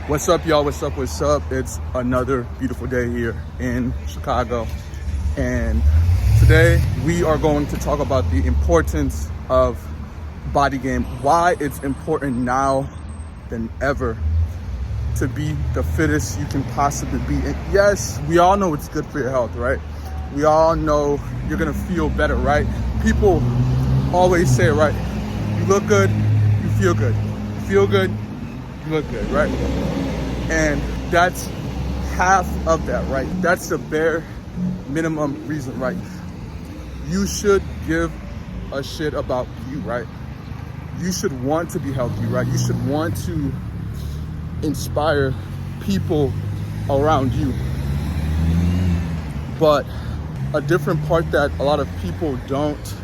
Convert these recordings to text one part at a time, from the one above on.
What's up, y'all? What's up? What's up? It's another beautiful day here in Chicago. And today we are going to talk about the importance of BodyGame, why it's important now than ever to be the fittest you can possibly be. And yes, we all know it's good for your health, right? We all know you're gonna feel better, right? People always say, right? You look good, you feel good. You feel good, you look good, right? And that's half of that, right? That's the bare minimum reason, right? You should give a shit about you, right? You should want to be healthy, right? You should want to inspire people around you. But a different part that a lot of people don't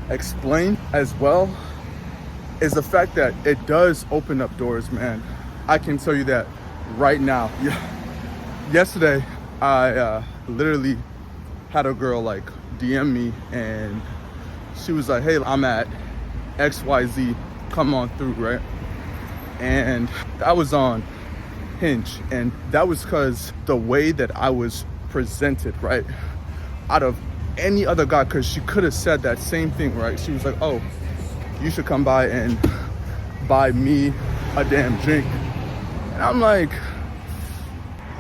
explain as well is the fact that it does open up doors, man. I can tell you that right now. Yesterday, I literally had a girl like DM me and she was like, hey, I'm at XYZ, come on through, right? And that was on Hinge, and that was because the way that I was presented, right? Out of any other guy, because she could have said that same thing, right? She was like, oh, you should come by and buy me a damn drink. And I'm like,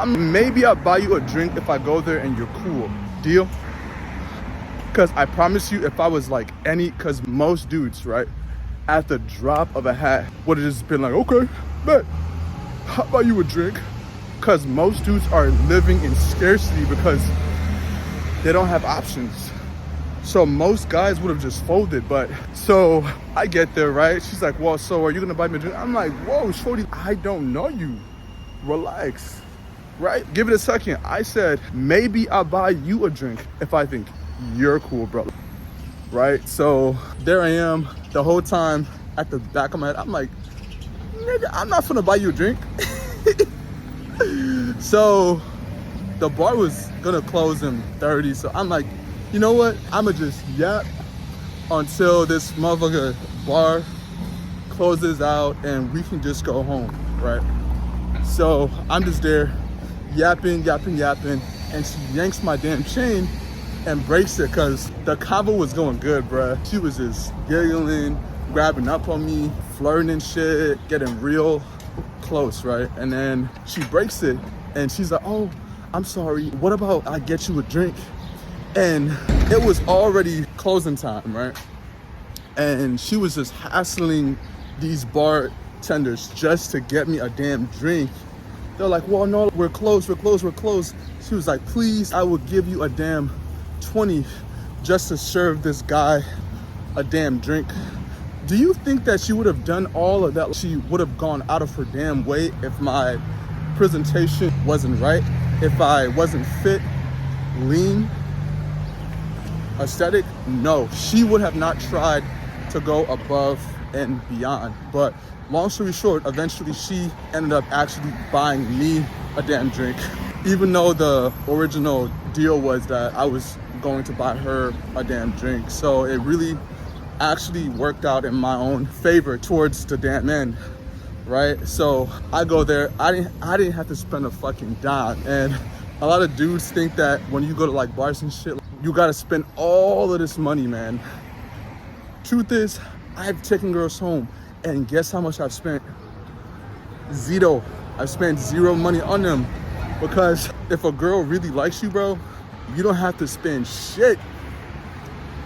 maybe I'll buy you a drink if I go there and you're cool. Deal? Because I promise you, if I was like because most dudes, right, at the drop of a hat would have just been like, okay, bet, how about you a drink? Because most dudes are living in scarcity because they don't have options. So most guys would have just folded. But so I get there, right? She's like, well, so are you gonna buy me a drink? I'm like, whoa, shorty, I don't know you. Relax, right? Give it a second. I said, maybe I'll buy you a drink if I think you're cool, bro. Right? So there I am the whole time at the back of my head. I'm like, nigga, I'm not gonna buy you a drink. So the bar was gonna close in 30. So I'm like, you know what? I'ma just yap until this motherfucker bar closes out and we can just go home, right? So I'm just there yapping, and she yanks my damn chain and breaks it because the convo was going good, bruh. She was just giggling, grabbing up on me, flirting and shit, getting real close, right? And then she breaks it and she's like, oh, I'm sorry, what about I get you a drink? And it was already closing time, right? And she was just hassling these bartenders just to get me a damn drink. They're like, well, no, we're closed. She was like, please, I will give you a damn 20 just to serve this guy a damn drink. Do you think that she would have done all of that? She would have gone out of her damn way if my presentation wasn't right, if I wasn't fit, lean, aesthetic? No, she would have not tried to go above and beyond. But long story short, eventually she ended up actually buying me a damn drink, even though the original deal was that I was going to buy her a damn drink. So it really actually worked out in my own favor towards the damn end, right? So I go there, I didn't have to spend a fucking dime. And a lot of dudes think that when you go to like bars and shit, you gotta spend all of this money, man. Truth is, I've taken girls home and guess how much I've spent? Zero. I've spent zero money on them, because if a girl really likes you, bro, you don't have to spend shit.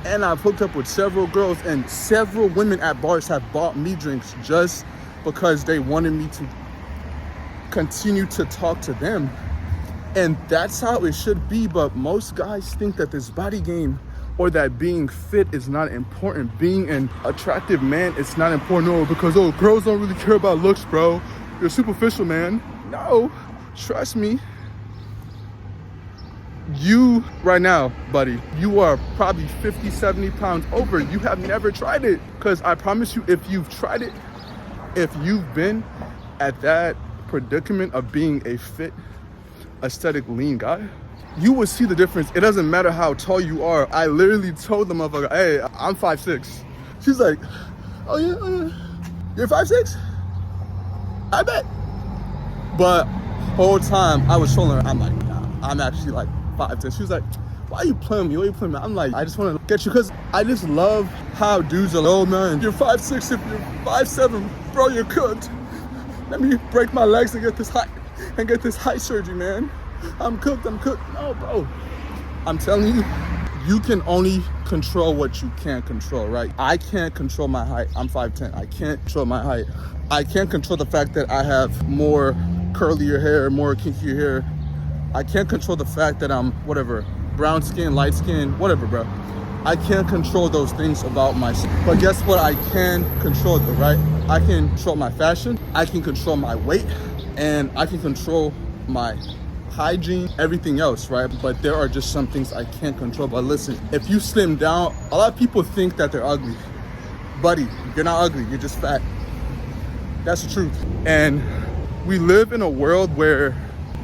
And I've hooked up with several girls, and several women at bars have bought me drinks just because they wanted me to continue to talk to them. And that's how it should be. But most guys think that this body game or that being fit is not important. Being an attractive man, it's not important. Oh, because girls don't really care about looks, bro. You're superficial, man. No, trust me. You right now, buddy, you are probably 50, 70 pounds over. You have never tried it. Because I promise you, if you've tried it, if you've been at that predicament of being a fit, aesthetic, lean guy, you will see the difference. It doesn't matter how tall you are. I literally told the motherfucker, hey, I'm 5'6". She's like, oh yeah, you're 5'6"? I bet. But whole time I was showing her, I'm like, nah, I'm actually like 5'10". She was like, why are you playing me? Why are you playing me? I'm like, I just want to get you because I just love how dudes are, oh man, you're 5'6", if you're 5'7", bro, you're cooked. Let me break my legs and get this height surgery, man. I'm cooked. No, bro. I'm telling you, you can only control what you can't control, right? I can't control my height. I'm 5'10". I can't control my height. I can't control the fact that I have more curlier hair, more kinkier hair. I can't control the fact that I'm whatever, brown skin, light skin, whatever, bro. I can't control those things about myself. But guess what? I can control it, right? I can control my fashion. I can control my weight, and I can control my hygiene, everything else, right? But there are just some things I can't control. But listen, if you slim down, a lot of people think that they're ugly. Buddy, you're not ugly, you're just fat. That's the truth. And we live in a world where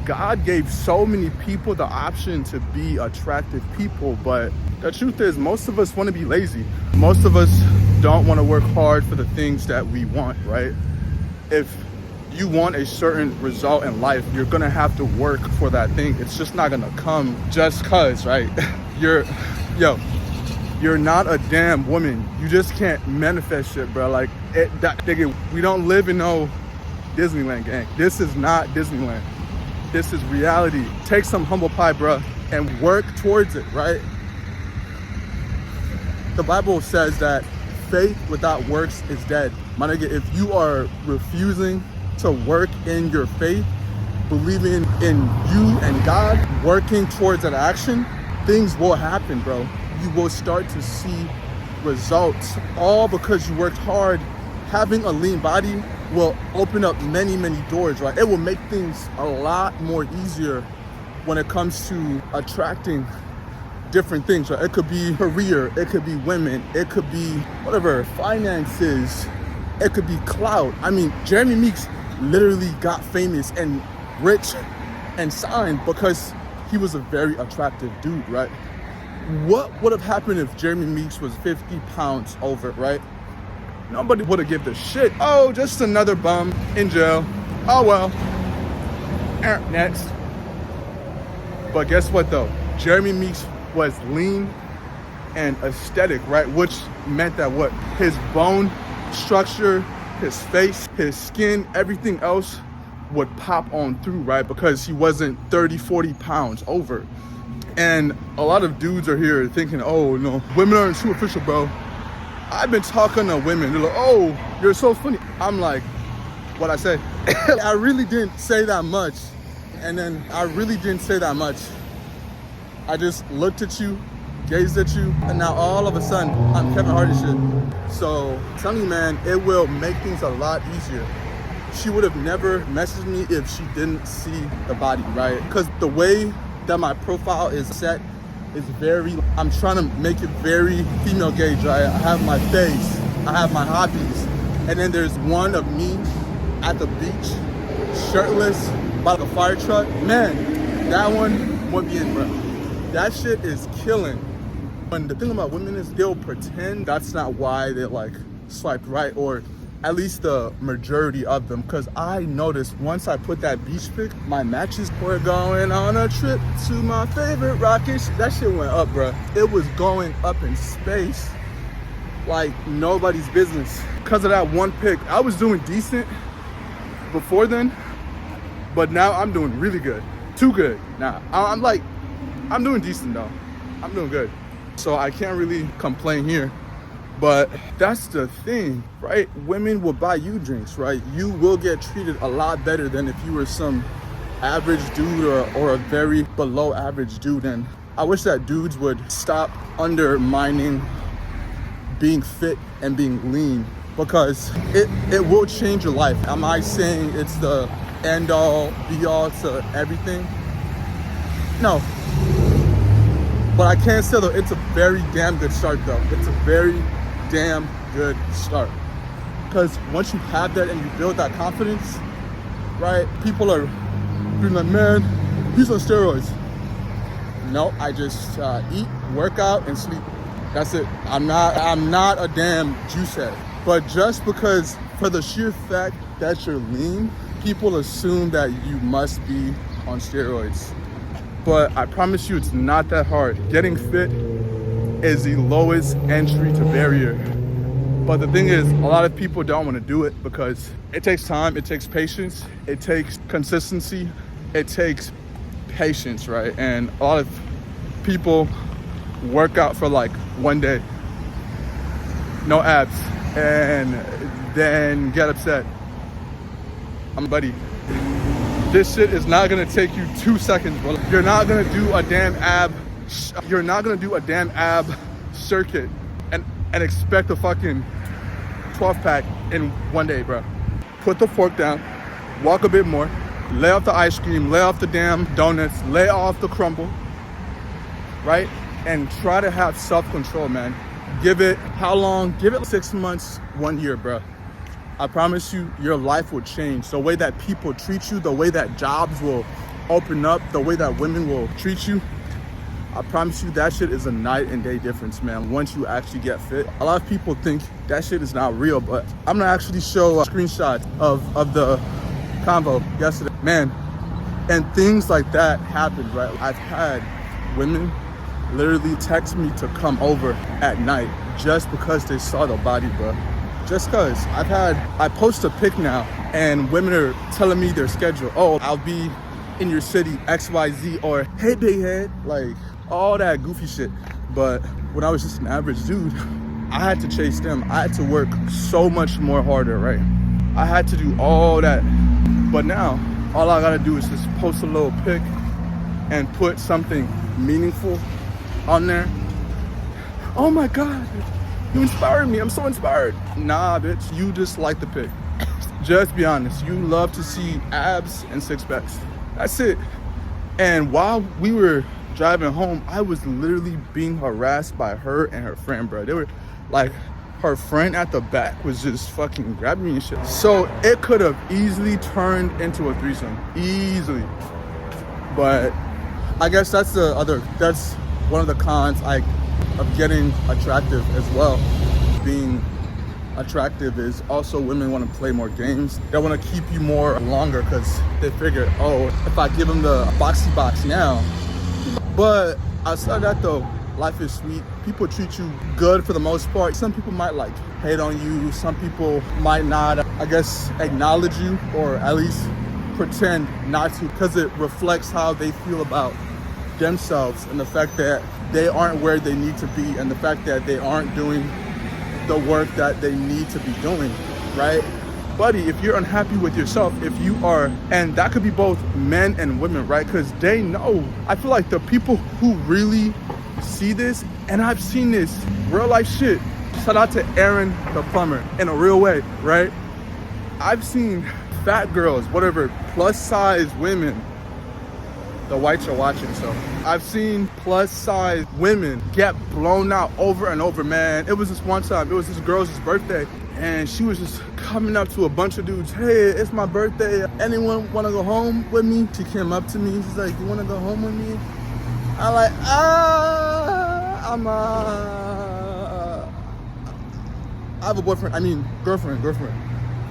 God gave so many people the option to be attractive people, but the truth is most of us want to be lazy. Most of us don't want to work hard for the things that we want, right? If you want a certain result in life, you're gonna have to work for that thing. It's just not gonna come just cause, right? You're not a damn woman. You just can't manifest shit, bro. Like, we don't live in no Disneyland, gang. This is not Disneyland. This is reality. Take some humble pie, bro, and work towards it, right? The Bible says that faith without works is dead. My nigga, if you are refusing to work in your faith, believing in you and God, working towards that action, things will happen, bro. You will start to see results, all because you worked hard. Having a lean body will open up many, many doors, right? It will make things a lot more easier when it comes to attracting different things, right? It could be career, it could be women, it could be whatever, finances, it could be clout. I mean, Jeremy Meeks literally got famous and rich and signed because he was a very attractive dude, right? What would have happened if Jeremy Meeks was 50 pounds over, right? Nobody would have given a shit. Oh, just another bum in jail. Oh well. Next. But guess what though? Jeremy Meeks was lean and aesthetic, right? Which meant that what? His bone structure, his face, his skin, everything else would pop on through, right? Because he wasn't 30, 40 pounds over. And a lot of dudes are here thinking, oh no, women aren't superficial, bro. I've been talking to women, they're like, oh, you're so funny. I'm like, what I say? I really didn't say that much. And then I really didn't say that much. I just looked at you, gazed at you, and now all of a sudden, I'm Kevin Hart and shit. So, I'm telling you, man, it will make things a lot easier. She would have never messaged me if she didn't see the body, right? Because the way that my profile is set is I'm trying to make it very female gauge, right? I have my face, I have my hobbies, and then there's one of me at the beach, shirtless, by the fire truck. Man, that one won't be in, bro. That shit is killing. And the thing about women is they'll pretend that's not why they like swiped right, or at least the majority of them. Because I noticed once I put that beach pic, my matches were going on a trip to my favorite rocket. That shit went up, bro. It was going up in space like nobody's business. Because of that one pic, I was doing decent before then, but now I'm doing really good. Too good. Nah, I'm doing decent though. I'm doing good. So I can't really complain here. But that's the thing, right? Women will buy you drinks, right? You will get treated a lot better than if you were some average dude or a very below average dude. And I wish that dudes would stop undermining being fit and being lean, because it will change your life. Am I saying it's the end all be all to everything? No. But I can say though, it's a very damn good start though. It's a very damn good start. Because once you have that and you build that confidence, right? People are being like, man, he's on steroids. No, I just eat, work out, and sleep. That's it. I'm not a damn juice head. But just because, for the sheer fact that you're lean, people assume that you must be on steroids, but I promise you it's not that hard. Getting fit is the lowest entry to barrier. But the thing is, a lot of people don't want to do it because it takes time, it takes patience, it takes consistency, it takes patience, right? And a lot of people work out for like one day, no abs, and then get upset. Buddy, this shit is not gonna take you 2 seconds, bro. You're not gonna do a damn ab circuit and expect a fucking 12 pack in one day, bro. Put the fork down, walk a bit more, lay off the ice cream, lay off the damn donuts, lay off the crumble, right? And try to have self-control, man. Give it, how long? Give it 6 months, 1 year, bro. I promise you, your life will change. The way that people treat you, the way that jobs will open up, the way that women will treat you, I promise you that shit is a night and day difference, man, once you actually get fit. A lot of people think that shit is not real, but I'm gonna actually show a screenshot of the convo yesterday. Man, and things like that happened, right? I've had women literally text me to come over at night just because they saw the body, bro. Just cause I post a pic now and women are telling me their schedule. Oh, I'll be in your city, XYZ, or hey big head, like all that goofy shit. But when I was just an average dude, I had to chase them. I had to work so much more harder, right? I had to do all that. But now, all I gotta do is just post a little pic and put something meaningful on there. Oh my God, you inspired me, I'm so inspired. Nah, bitch, you just like the pic. Just be honest, you love to see abs and six packs. That's it. And while we were driving home, I was literally being harassed by her and her friend, bro. They were like, her friend at the back was just fucking grabbing me and shit. So it could have easily turned into a threesome, easily. But I guess that's one of the cons of getting attractive as well. Being attractive is also women want to play more games. They want to keep you more longer because they figure, oh, if I give them the boxy box now. But outside that though, life is sweet. People treat you good for the most part. Some people might like hate on you. Some people might not, I guess, acknowledge you or at least pretend not to because it reflects how they feel about themselves and the fact that they aren't where they need to be and the fact that they aren't doing the work that they need to be doing, right? Buddy, if you're unhappy with yourself, if you are, and that could be both men and women, right? Because they know, I feel like the people who really see this, and I've seen this real life shit, shout out to Aaron the plumber in a real way, right? I've seen fat girls, whatever, plus size women, the whites are watching, so I've seen plus size women get blown out over and over, man. It was this one time, it was this girl's birthday, and she was just coming up to a bunch of dudes. Hey, it's my birthday. Anyone want to go home with me? She came up to me. She's like, you want to go home with me? I'm like, I have a boyfriend. I mean, girlfriend.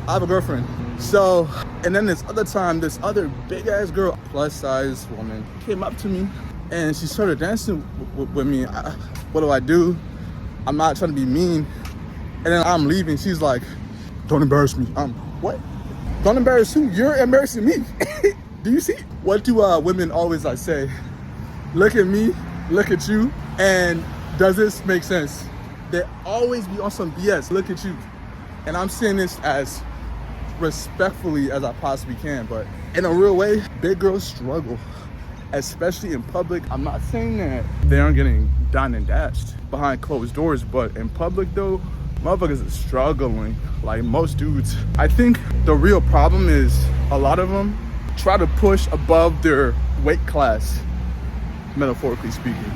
I have a girlfriend. So, and then this other time, this other big ass girl, plus size woman, came up to me and she started dancing with me. What do I do? I'm not trying to be mean. And then I'm leaving. She's like, don't embarrass me. What? Don't embarrass who? You're embarrassing me. Do you see? What do women always like say? Look at me, look at you, and does this make sense? They always be on some BS. Look at you. And I'm saying this as respectfully as I possibly can, but in a real way, big girls struggle, especially in public. I'm not saying that they aren't getting done and dashed behind closed doors, but in public though, motherfuckers are struggling, like most dudes. I think the real problem is a lot of them try to push above their weight class, metaphorically speaking.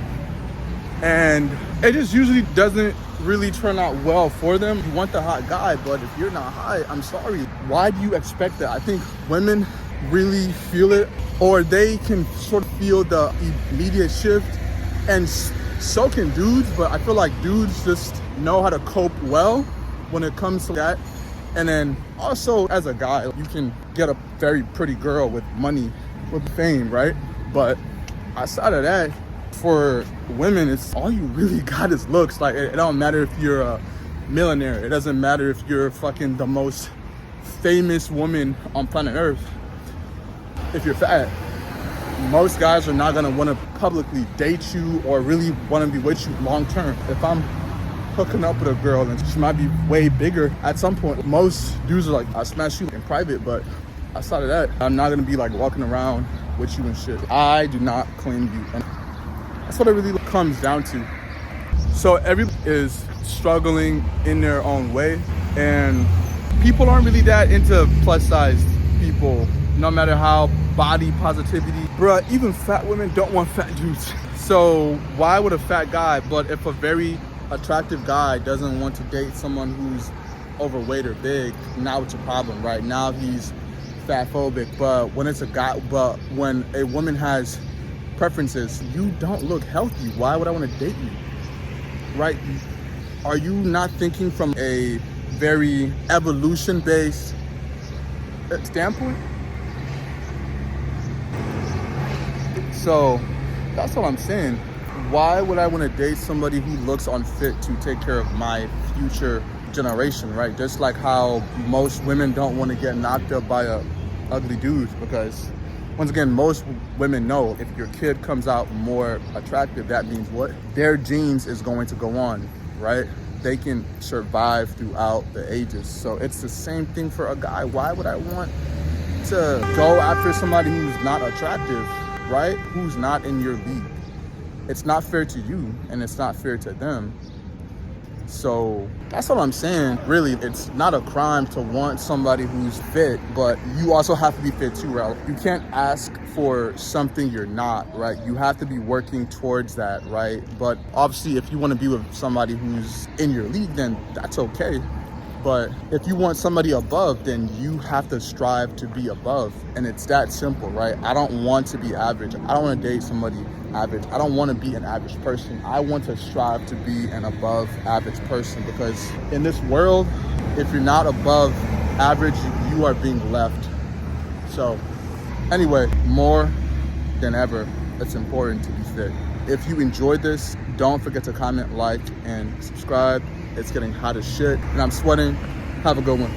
And it just usually doesn't really turn out well for them. You want the hot guy, but if you're not hot, I'm sorry. Why do you expect that? I think women really feel it, or they can sort of feel the immediate shift, and so can dudes, but I feel like dudes just know how to cope well when it comes to that. And then also as a guy, you can get a very pretty girl with money, with fame, right? But outside of that, for women, it's all you really got is looks. Like, it don't matter if you're a millionaire. It doesn't matter if you're fucking the most famous woman on planet Earth. If you're fat, most guys are not gonna wanna publicly date you or really wanna be with you long term. If I'm hooking up with a girl and she might be way bigger at some point, most dudes are like, I'll smash you in private, but outside of that, I'm not gonna be like walking around with you and shit. I do not claim you. And that's what it really comes down to. So everybody is struggling in their own way, and people aren't really that into plus size people, no matter how body positivity. Bruh, even fat women don't want fat dudes. So why would a fat guy, but if a very attractive guy doesn't want to date someone who's overweight or big, now it's a problem, right? Now he's fat phobic. But when it's a guy, but when a woman has preferences, you don't look healthy, why would I want to date you, right? Are you not thinking from a very evolution based standpoint? So that's what I'm saying. Why would I want to date somebody who looks unfit to take care of my future generation, right? Just like how most women don't want to get knocked up by a ugly dude, because once again, most women know if your kid comes out more attractive, that means what? Their genes is going to go on, right? They can survive throughout the ages. So it's the same thing for a guy. Why would I want to go after somebody who's not attractive, right? Who's not in your league? It's not fair to you, and it's not fair to them. So that's what I'm saying. Really, it's not a crime to want somebody who's fit, but you also have to be fit too, right? You can't ask for something you're not, right? You have to be working towards that, right? But obviously, if you want to be with somebody who's in your league, then that's okay. But if you want somebody above, then you have to strive to be above. And it's that simple, right? I don't want to be average. I don't want to date somebody average. I don't want to be an average person. I want to strive to be an above average person, because in this world, if you're not above average, you are being left. So anyway, more than ever, it's important to be fit. If you enjoyed this, don't forget to comment, like, and subscribe. It's getting hot as shit, and I'm sweating. Have a good one.